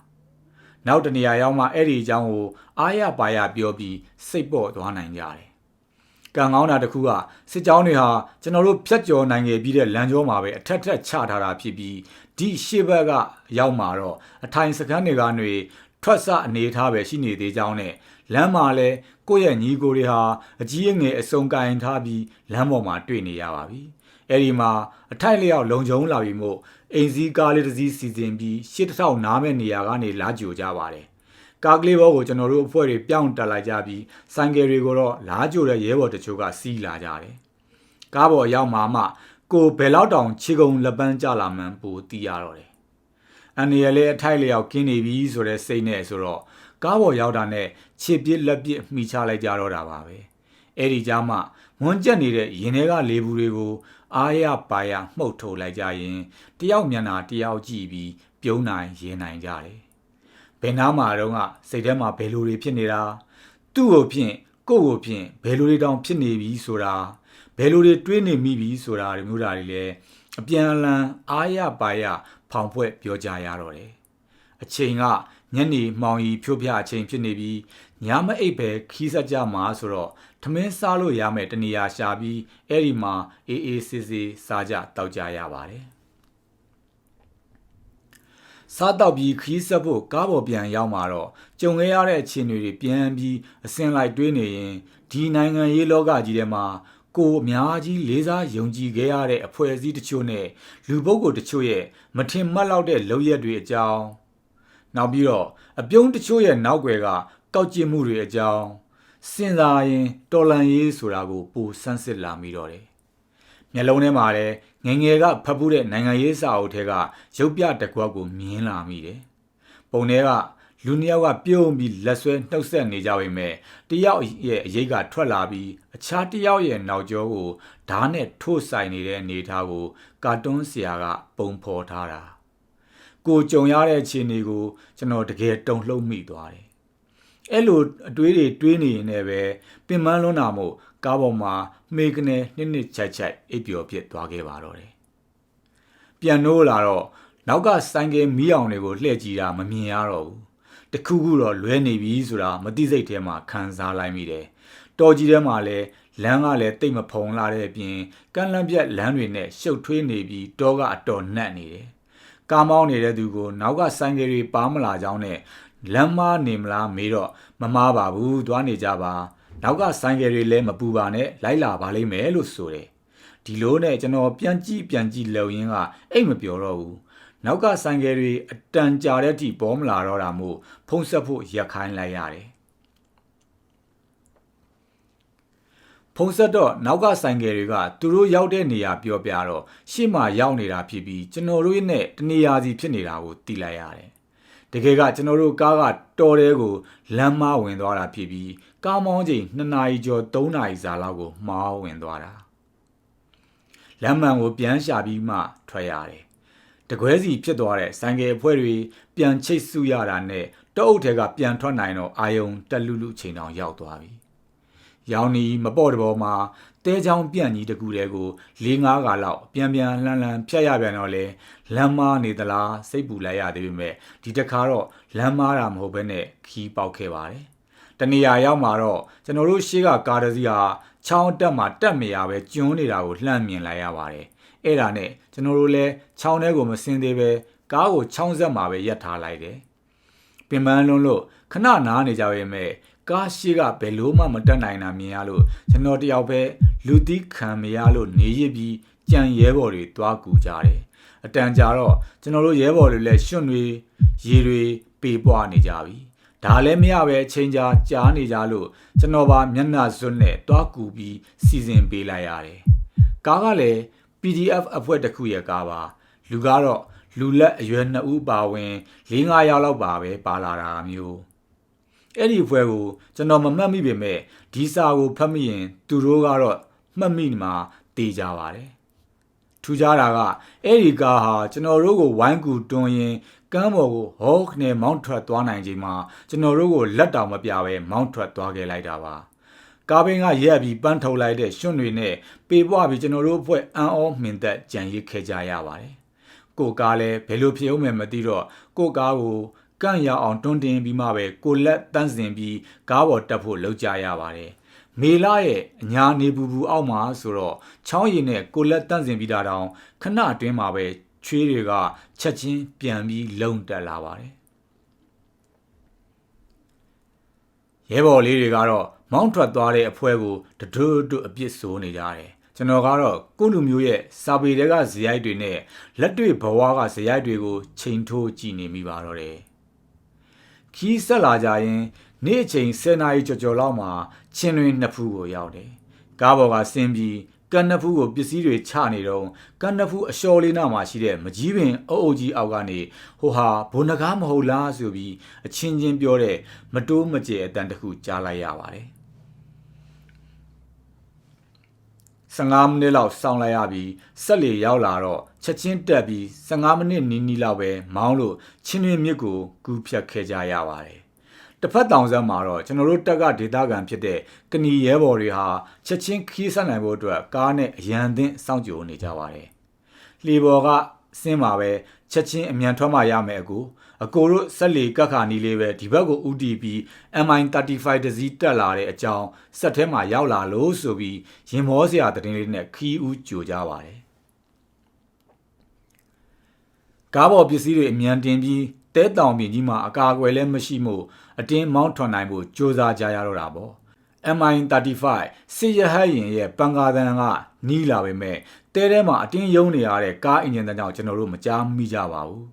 နောက်တနေရာရောက်မှအဲ့ဒီအကြောင်းကိုအားရပါရပြောပြီးစိတ်ပေါ့သွားနိုင်ကြတယ်ကံကောင်းတာတစ်ခုကစစ်ကြောင်းတွေဟာကျွန်တော်တို့ဖြတ်ကျော်နိုင်ခဲ့ပြီးတဲ့လမ်းကြောမှာပဲအထက်ထက်ချထားတာဖြစ်ပြီးဒီရှေ့ဘက်ကရောက်မှာတော့အထိုင်စခန်းတွေကနေထွက်ဆအနေထားပဲရှိနေသေးကြောင်းနဲ့လမ်းမှာလဲကိုယ့်ရဲ့ညီကိုတွေဟာအကြီးအငယ်အစုံကင်ထားပြီးလမ်းပေါ်မှာတွေ့နေရပါပြီ အဲဒီမှာအထိုက်လျောက်လုံခြုံလာပြီမို့အိမ်စည်းကားလေးတစ်စီးစီစဉ်ပြီး8000နားမဲ့နေရာကနေလာကြိုကြပါတယ်ကားကလေးဘောကိုကျွန်တော်တို့အဖွဲ့တွေပြောင်းတက်လိုက်ကြပြီးဆိုင်ကယ်တွေကိုတော့လာကြိုတဲ့ရဲဘော်တချို့ကစီးလာကြတယ်ကားပေါ်ရောက်မှကိုဘယ်လောက်တောင်ခြေကုံလက်ပန်းကြလာမှန်းပိုသိရတော့တယ်အန်နီရလည်းအထိုက်လျောက်ကင်းနေပြီဆိုတဲ့စိတ်နဲ့ဆိုတော့ကားပေါ်ရောက်တာနဲ့ခြေပစ်လက်ပစ်မှီချလိုက်ကြတော့တာပါပဲအဲ့ဒီကြားမှာမွန်းကျက်နေတဲ့ရင်ထဲကလေဘူးတွေကိုအားရပါရမှုတ်ထုတ်လိုက်ကြရင်တယောက်မျက်နှာတယောက်ကြည့်ပြီးပြုံးနိုင်ရင်နိုင်ကြတယ်ဘယ်နားမှာတော့စိတ်ထဲမှာဘယ်လိုတွေဖြစ်နေတာသူ့ကိုဖြင့်ကိုယ့်ကိုဖြင့်ဘယ်လိုတွေတောင်ဖြစ်နေပြီဆိုတာဘယ်လိုတွေတွေးနေမိပြီဆိုတာတွေမျိုးတွေလည်းအပြန်အလှန်အားရပါရဖောင်ဖွဲ့ပြောကြရတော့တယ်အချိန်ကညနေမှောင်ရီဖြိုးပြအချိန်ဖြစ်နေပြီးညမအိပ်ပဲခီးဆက်ကြမှာဆိုတော့ထမင်းစားလို့ရမယ်တနေရာရှာပြီးအဲ့ဒီမှာအေးအေးဆေးဆေးစားကြတောက်ကြရပါတယ်စားတော့ပြီးခီးဆက်ဖို့ကားပေါ်ပြန်ရောက်มาတော့ကြုံခဲ့ရတဲ့အခြေအနေတွေပြန်ပြီးအစင်လိုက်တွေးနေရင်ဒီနိုင်ငံရေးလောကကြီးထဲမှာကိုအများကြီးလေးစားယုံကြည်ခဲ့ရတဲ့အဖွဲ့အစည်းတချို့နဲ့လူပုဂ္ဂိုလ်တချို့ရဲ့မထင်မှတ်လောက်တဲ့လုပ်ရက်တွေအကြောင်းနောက်ပြီးတော့အပြုံးတချို့ရဲ့နောက်ွယ်ကကောက်ကျစ်မှုတွေအကြောင်းစဉ်းစားရင်တော်လန်ရေးဆိုတာကိုပိုဆန်းစစ်လာမိတော့တယ်မျက်လုံးထဲမှာလည်းငငယ်ကဖတ်ဖူးတဲ့နိုင်ငံရေးစာအုပ်ထဲကရုပ်ပြတစ်ကွက်ကိုမြင်လာမိတယ်ပုံထဲကလူနှစ်ယောက်ကပြုံးပြီးလက်ဆွဲနှုတ်ဆက်နေကြပေမဲ့တယောက်ရဲ့အရေးကထွက်လာပြီးအခြားတယောက်ရဲ့နောက်ကျောကိုဓာတ်နဲ့ထိုးဆိုင်နေတဲ့အနေအထားကိုကာတွန်းဆရာကပုံဖော်ထားတာကိုကြုံရတဲ့အခြေအနေကိုကျွန်တော်တကယ်တုန်လှုပ်မိသွားတယ်အဲ့လိုအတွေးတွေတွေးနေရင်လည်းပဲပင်ပန်းလွန်းတာမို့ကားပေါ်မှာမေကနေနှစ်ချိုက်ချိုက်အိပ်ပျော်ဖြစ်သွားခဲ့ပါတော့တယ်ပြန်နိုးလာတော့နောက်ကဆိုင်ကယ်မီးအောင်တွေကိုလှည့်ကြည့်တာမမြင်ရတော့ဘူးတခုခုတော့လွဲနေပြီဆိုတာမသိစိတ်ထဲမှာခံစားလိုက်မိတယ်တော်ကြီးထဲမှာလည်းလမ်းကလည်းတိတ်မဖုံလာတဲ့အပြင်ကန့်လန့်ပြက်လမ်းတွေနဲ့ရှုပ်ထွေးနေပြီးတောကအတော်နှက်နေတယ်ကားမောင်းနေတဲ့သူကိုနောက်ကဆိုင်ကယ်တွေပါမလာကြောင်းနဲ့လမ်းမနေမလားမေးတော့မမားပါဘူးသွားနေကြပါနောက်ကဆိုင်ကယ်တွေလည်းမပူပါနဲ့လိုက်လာပါလိမ့်မယ်လို့ဆိုတယ်ဒီလိုနဲ့ကျွန်တော်ပြန်ကြည့်လုံရင်းကအိတ်မပြောတော့ဘူးနောက်ကဆိုင်ကယ်တွေအတန်ကြာတဲ့အထိပေါ်မလာတော့တာမို့ဖုံးဆက်ဖို့ရက်ခိုင်းလိုက်ရတယ်ဖုံးဆက်တော့နောက်ကဆိုင်ကယ်တွေကသူတို့ရောက်တဲ့နေရာပြောပြတော့ရှေ့မှာရောက်နေတာဖြစ်ပြီးကျွန်တော်တို့ရဲ့နဲ့တနေရာစီဖြစ်နေတာကိုသိလိုက်ရတယ်တကယ်ကကျွန်တော်တို့ကားကတော်တဲကိုလမ်းမဝင်သွားတာဖြစ်ပြီးကားမောင်းချိန်2နာရီကျော်3နာရီစာလောက်ကိုမောင်းဝင်သွားတာလမ်းမှန်ကိုပြန်ရှာပြီးမှထွက်ရတယ်တကွဲစီဖြစ်သွားတဲ့ဆိုင်ကယ်အဖွဲ့တွေပြန်ချိတ်စုရတာနဲ့တောအုပ်ထဲကပြန်ထွက်နိုင်တော့အာယုံတက်လူလူချိန်တောင်ရောက်သွားပြီရောင်နီမပေါ့တဘောမှာတဲချောင်းပြန့်ကြီးတကူတဲကို4-5ခါလောက်ပြန်လှန်ဖြတ်ရပြန်တော့လေလမ်းမားနေသလားစိတ်ပူလိုက်ရသေးပေမဲ့ဒီတစ်ခါတော့လမ်းမားတာမဟုတ်ဘဲနဲ့ခီးပေါက်ခဲ့ပါတယ်တနေရာရောက်မှာတော့ကျွန်တော်တို့ရှေ့ကကားတစ်စီးဟာချောင်းတက်မှာတက်မရပဲကျွန်းနေတာကိုလှမ်းမြင်လိုက်ရပါတယ်အဲ့ဒါနဲ့ကျွန်တော်တို့လည်းချောင်းထဲကိုမဆင်းသေးပဲကားကိုချောင်းဆက်မှာပဲရပ်ထားလိုက်တယ်ပင်ပန်းလွန်းလို့ခဏနားနေကြပေမဲ့ကားရှိကဘယ်လို့မှမတက်နိုင်တာမြင်ရလို့ကျွန်တော်တယောက်ပဲလူသီးခံမရလို့နေရပြီးကြံရဲဘော်တွေတွားကူကြတယ်အတန်ကြာတော့ကျွန်တော်တို့ရဲဘော်တွေလည်းရွှွန့်တွေရေတွေပေပွားနေကြပြီဒါလည်းမရပဲအချိန်ကြာကြားနေကြလို့ကျွန်တော်ပါမျက်နှာစွန်းနဲ့တွားကူပြီးစီစဉ်ပေးလိုက်ရတယ်ကားကလည်း PDF အဖွဲ့တစ်ခုရဲ့ကားပါလူကတော့လူလက်အရွယ်2ဦးပါဝင်4-5ယောက်လောက်ပါပဲပါလာတာမျိုးအဲ့ဒီအဖွဲ့ကိုကျွန်တော်မမှတ်မိပေမဲ့ဒီစာကိုဖတ်မိရင်သူတို့ကတော့မှတ်မိမှာတေးကြပါတယ်ထူးခြားတာကအဲ့ဒီကားဟာကျွန်တော်တို့ကိုဝိုင်းကူတွန်းရင်ကမ်းပေါ်ကိုဟောခနဲ့မောင်းထွက်သွားနိုင်ချိန်မှာကျွန်တော်တို့ကိုလက်တောင်မပြပဲမောင်းထွက်သွားခဲ့လိုက်တာပါကားဘင်းကရက်ပြီးပန်းထုတ်လိုက်တဲ့ရွှွန့်တွေနဲ့ပေပွားပြီးကျွန်တော်တို့အဖွဲ့အန်အောမှင်သက်ကြံရစ်ခဲ့ကြရပါတယ်ကိုကားလည်းဘယ်လိုဖြစ်အောင်မသိတော့ကိုကားကိုကန့်ရအောင်တွန်းတင်ပြီးမှပဲကိုလက်တန်းစင်ပြီးကားပေါ်တက်ဖို့လှုပ်ကြရပါတယ်မေလာရဲ့အညာနေပူအောက်မှာဆိုတော့ချောင်းရည်နဲ့ကိုလက်တန်းစင်ပြီးတာတောင်ခဏအတွင်းမှာပဲချွေးတွေကချက်ချင်းပြန်ပြီးလုံတက်လာပါတယ်ရဲဘော်လေးတွေကတော့မောင်းထွက်သွားတဲ့အဖွဲကိုတတွတ်အပြစ်ဆိုးနေကြတယ် ကျွန်တော်ကတော့ကိုလူမျိုးရဲ့စာပေတွေကဇယိုက်တွေနဲ့လက်တွေ့ဘဝကဇယိုက်တွေကိုချိန်ထိုးကြည့်နေမိပါတော့တယ်ခီးဆက်လာကြရင်နေ့အချိန်10နာရီကျော်လောက်မှာချင်းတွင်နှစ်ဖူးကိုရောက်တယ်ကားပေါ်ကဆင်းပြီးကန်နှစ်ဖူးကိုပစ္စည်းတွေချနေတော့ကန်နှစ်ဖူးအလျှော်လေးနားမှာရှိတဲ့မကြီးပင်အုပ်အုပ်ကြီးအောက်ကနေဟိုဟာဘုံနဂါးမဟုတ်လားဆိုပြီးအချင်းချင်းပြောတဲ့မတိုးမကျဲအတန်တစ်ခုကြားလိုက်ရပါတယ်15မိနစ်လောက်စောင့်လိုက်ရပြီးဆက်လေရောက်လာတော့ချက်ချင်းတက်ပြီး15မိနစ်နီးလောက်ပဲမောင်းလို့ချင်းတွင်မြစ်ကိုကူးဖြတ်ခဲ့ကြရပါတယ်တစ်ဖက်တောင်ဆက်မှာတော့ကျွန်တော်တို့တက်ကဒေသခံဖြစ်တဲ့ကဏီရဲဘော်တွေဟာချက်ချင်းခီးဆက်နိုင်ဖို့အတွက်ကားနဲ့အရန်သင့်စောင့်ကြိုနေကြပါတယ်။လှေပေါ်ကဆင်းမှာပဲချက်ချင်းအမြန်ထွက်မှရမယ်အကိုတို့ဆက်လေကက်ခါနီးလေးပဲဒီဘက်ကိုဦးတည်ပြီး MI35 တစည်းတက်လာတဲ့အကြောင်းဆက်ထဲမှာရောက်လာလို့ဆိုပြီးရင်မောစရာသတင်းလေးနဲ့ခီးဦးကြိုကြပါတယ်။ကားပေါ်ပစ္စည်းတွေအမြန်တင်ပြီးတဲတောင်ပြင်ကြီးမှာအကာအကွယ်လည်းမရှိမို့အတင်းမောင်းထွန်နိုင်ဖို့ကြိုးစားကြရတော့တာပေါ့ MI35 စစ်ရဟတ်ရင်ရဲ့ပန်ကာတန်ကနီးလာပေမဲ့တဲထဲမှာအတင်းယုံနေရတဲ့ကားအင်ဂျင်တန်းကြောင့်ကျွန်တော်တို့မကြားမိကြပါဘူး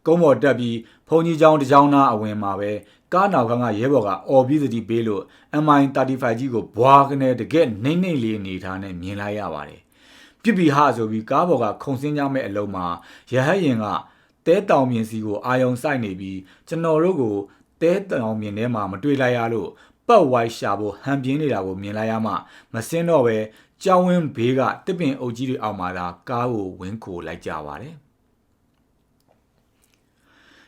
ကုန်းပေါ်တက်ပြီးဘုံကြီးချောင်းတစ်ချောင်းသားအဝင်မှာပဲကားနောက်ကရဲဘော်ကအော်ပြီးသတိပေးလို့ MI35 ကြီးကိုဘွားကနေတကက်နှိမ့်နှိမ့်လေးအနေထားနဲ့မြင်လိုက်ရပါတယ်ပြစ်ပြီးဟာဆိုပြီးကားပေါ်ကခုံစင်းကြမဲ့အလုံးမှာရဟတ်ရင်ကတဲတောင်မြင်စီကိုအာယုံစိုက်နေပြီးကျွန်တော်တို့ကိုတဲတောင်မြင်ထဲမှာမတွေ့လိုက်ရလို့ပတ်ဝိုက်ရှာဖို့ဟန်ပြင်းနေတာကိုမြင်လိုက်ရမှမစင်းတော့ပဲကြောင်းဝင်းဘေးကတစ်ပင်အုပ်ကြီးတွေအောက်မှာသာကားကိုဝင်းခိုလိုက်ကြပါတယ်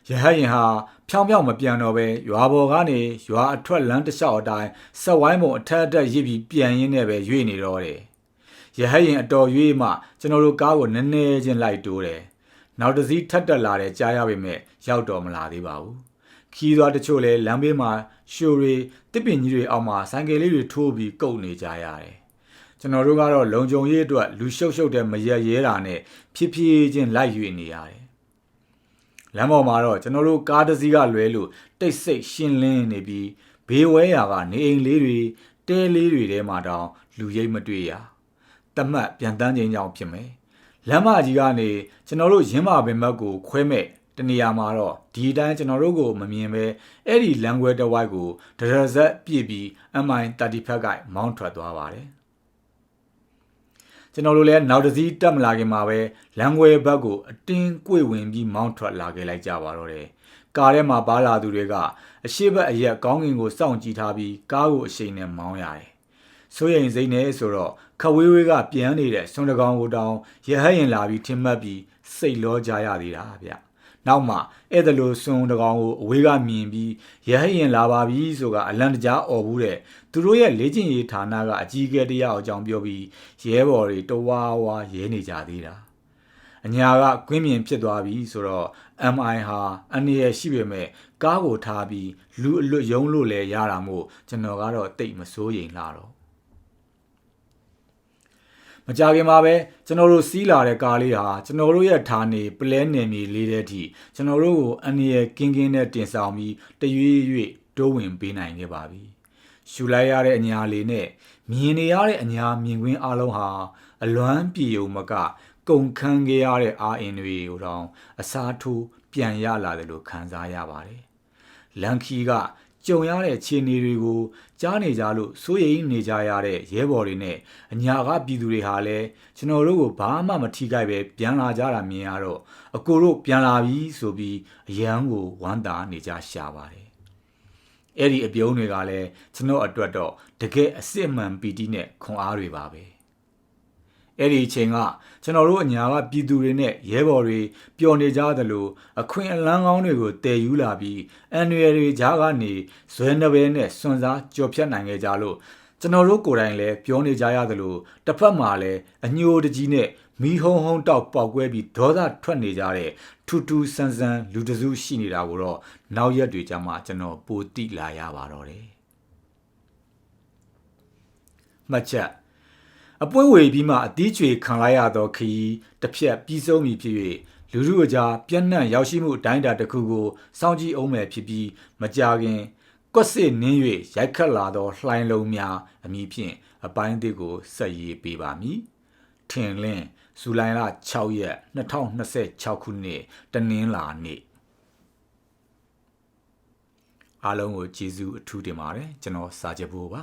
ရဟရင်ဟာဖြောင်းဖြောင်းမပြန်တော့ပဲရွာပေါ်ကနေရွာအထွက်လမ်းတစ်လျှောက်အတိုင်းဆက်ဝိုင်းပုံအထက်အတက်ရစ်ပြီးပြန်ရင်းနဲ့ပဲရွေ့နေတော့တယ်ရဟရင်အတော်ရွေ့မှကျွန်တော်တို့ကားကိုနည်းနည်းချင်းလိုက်တိုးတယ်နောက်တစ်စီးထပ်တက်လာတဲ့ကြားရပေမဲ့ရောက်တော့မလာသေးပါဘူးခီးသွားတချို့လဲလမ်းဘေးမှာရှိုတွေတစ်ပင်ကြီးတွေအောက်မှာဆိုင်ကယ်လေးတွေထိုးပြီးကုတ်နေကြရတယ်ကျွန်တော်တို့ကတော့လုံခြုံရေးအတွက်လူရှုပ်တဲ့မရက်ရဲတာနဲ့ဖြည်းဖြည်းချင်းလိုက်ရွေ့နေရတယ်လမ်းပေါ်မှာတော့ကျွန်တော်တို့ကားတစ်စီးကလွဲလို့တိတ်ဆိတ်ရှင်းလင်းနေပြီးဘေးဝဲရာကနေအိမ်လေးတွေတဲလေးတွေထဲမှာတောင်လူရိပ်မတွေ့ရတမတ်ပြန်တန်းချင်းကြောင်ဖြစ်မယ်လမ်းမကြီးကနေကျွန်တော်တို့ရင်းမာပင်ဘက်ကိုခွဲမဲ့တနေရာမှာတော့ဒီအတိုင်းကျွန်တော်တို့ကိုမမြင်ပဲအဲ့ဒီလမ်းခွဲတစ်ဝိုက်ကိုဒရဇက်ပြည့်ပြီး MI30 ဖက်ကမောင်းထွက်သွားပါတယ်ကျွန်တော်တို့လည်းနောက်တစ်စီးတက်မလာခင်မှာပဲလမ်းခွဲဘက်ကိုအတင်းကွေ့ဝင်ပြီးမောင်းထွက်လာခဲ့လိုက်ကြပါတော့တယ်ကားထဲမှာပါလာသူတွေကအရှိတ်အရက်ကောင်းကင်ကိုစောင့်ကြည့်ထားပြီးကားကိုအရှိန်နဲ့မောင်းရတယ်စိုးရိမ်စိတ်နဲ့ဆိုတော့ခဝေးဝေးကပြန်နေတဲ့စွန်တကောင်ကိုတောင်ရဟရင်လာပြီးထင်မှတ်ပြီးစိတ်လောကြရသေးတာဗျနောက်မှအဲ့ဒါလိုစွန်တကောင်ကိုအဝေးကမြင်ပြီးရဟရင်လာပါပြီဆိုကအလန့်တကြားអော်ဘူးတဲ့သူတို့ရဲ့လေ့ကျင့်ရေးဌာနကအကြီးအကဲတယောက်အကြောင်းပြောပြီးရဲဘော်တွေတဝါဝါရဲနေကြသေးတာအညာကကွင်းမြင်ဖြစ်သွားပြီဆိုတော့ MI ဟာအနေရရှိပေမဲ့ကားကိုထားပြီးလူအလွတ်ယုံလို့လဲရတာမို့ကျွန်တော်ကတော့တိတ်မစိုးရိမ်လာတော့မကြခင်မှာပဲကျွန်တော်တို့စီးလာတဲ့ကားလေးဟာကျွန်တော်တို့ရဲ့ဌာနေပလဲနယ်မြေလေးတဲ့အထိကျွန်တော်တို့ကိုအနေရကင်းကင်းနဲ့တင်ဆောင်ပြီးတရွေ့ရွေ့တိုးဝင်ပေးနိုင်ခဲ့ပါပြီရှူလိုက်ရတဲ့အညာလေးနဲ့မြင်နေရတဲ့အညာမြင်ကွင်းအလုံးဟာအလွမ်းပြေုံမကကုန်ခန်းခဲ့ရတဲ့အာအင်တွေကိုတောင်အစားထိုးပြန်ရလာတယ်လို့ခံစားရပါတယ်လန်ခီကကြုံရတဲ့ခြေနေတွေကိုကြားနေကြလို့စိုးရိမ်နေကြရတဲ့ရဲဘော်တွေနဲ့အညာကပြည်သူတွေဟာလည်းကျွန်တော်တို့ကိုဘာမှမထိခိုက်ပဲပြန်လာကြတာမြင်ရတော့အကိုတို့ပြန်လာပြီဆိုပြီးအရန်ကိုဝမ်းသာနေကြရှာပါတယ်အဲ့ဒီအပြုံးတွေကလည်းကျွန်တော်အတွက်တော့တကယ်အစ်စ်မှန်ပီတိနဲ့ခွန်အားတွေပါပဲအဲ့ဒီအချိန်ကကျွန်တော်တို့အညာကပြည်သူတွေနဲ့ရဲဘော်တွေပျော်နေကြသလိုအခွင့်အလန်းကောင်းတွေကိုတည်ယူလာပြီးအန်ရွယ်တွေကြားကနေဇွဲနှပဲနဲ့စွန့်စားကြော်ဖြတ်နိုင်ခဲ့ကြလို့ကျွန်တော်တို့ကိုယ်တိုင်လည်းပြောနေကြရသလိုတစ်ဖက်မှာလည်းအညိုတကြီးနဲ့မီးဟုံးဟုံးတောက်ပေါက်ကွဲပြီးဒေါသထွက်နေကြတဲ့ထူထူဆန်းဆန်းလူတစုရှိနေတာကိုတော့နောက်ရက်တွေကျမှကျွန်တော်ပိုသိလာရပါတော့တယ်မှတ်ချက်အပွင့်ဝေပြီးမှအသီးကျွေခံလိုက်ရသောခရီးတစ်ဖြက်ပြီးဆုံးပြီဖြစ်၍လူထုအကြားပြန့်နှံ့ရောက်ရှိမှုအတိုင်းအတာတစ်ခုကိုစောင့်ကြည့်အောင်မယ်ဖြစ်ပြီးမကြာခင် ကွက်စစ်နင်း၍ရိုက်ခတ်လာသောလှိုင်းလုံးများအမည်ဖြင့်အပိုင်းအသစ်ကိုဆက်ရေးပေးပါမည်ထင်လင်းဇူလိုင်လ6ရက်2026ခုနှစ်တနင်္လာနေ့အားလုံးကိုကျေးဇူးအထူးတင်ပါတယ်ကျွန်တော်စာချက်ဖို့ပါ